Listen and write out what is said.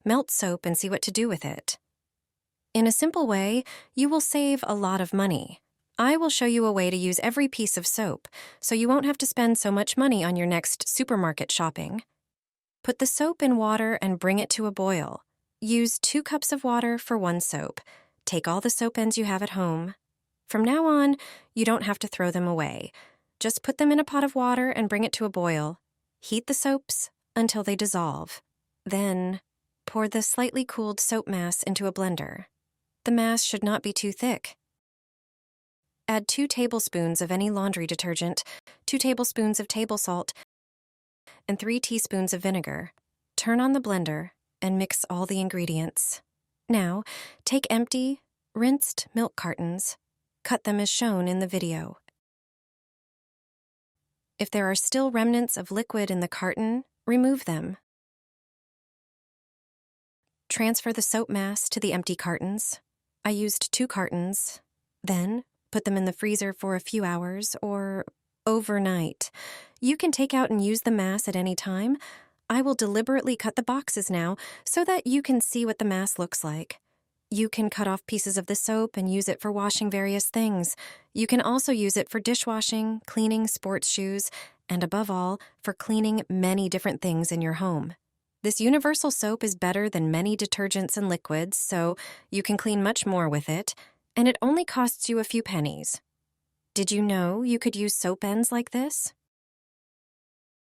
Melt soap and see what to do with it. In a simple way, you will save a lot of money. I will show you a way to use every piece of soap, so you won't have to spend so much money on your next supermarket shopping. Put the soap in water and bring it to a boil. Use 2 cups of water for 1 soap. Take all the soap ends you have at home. From now on, you don't have to throw them away. Just put them in a pot of water and bring it to a boil. Heat the soaps until they dissolve. Then, pour the slightly cooled soap mass into a blender. The mass should not be too thick. Add 2 tablespoons of any laundry detergent, 2 tablespoons of table salt, and 3 teaspoons of vinegar. Turn on the blender and mix all the ingredients. Now, take empty, rinsed milk cartons. Cut them as shown in the video. If there are still remnants of liquid in the carton, remove them. Transfer the soap mass to the empty cartons. I used 2 cartons. Then, put them in the freezer for a few hours or overnight. You can take out and use the mass at any time. I will deliberately cut the boxes now so that you can see what the mass looks like. You can cut off pieces of the soap and use it for washing various things. You can also use it for dishwashing, cleaning sports shoes, and above all, for cleaning many different things in your home. This universal soap is better than many detergents and liquids, so you can clean much more with it, and it only costs you a few pennies. Did you know you could use soap ends like this?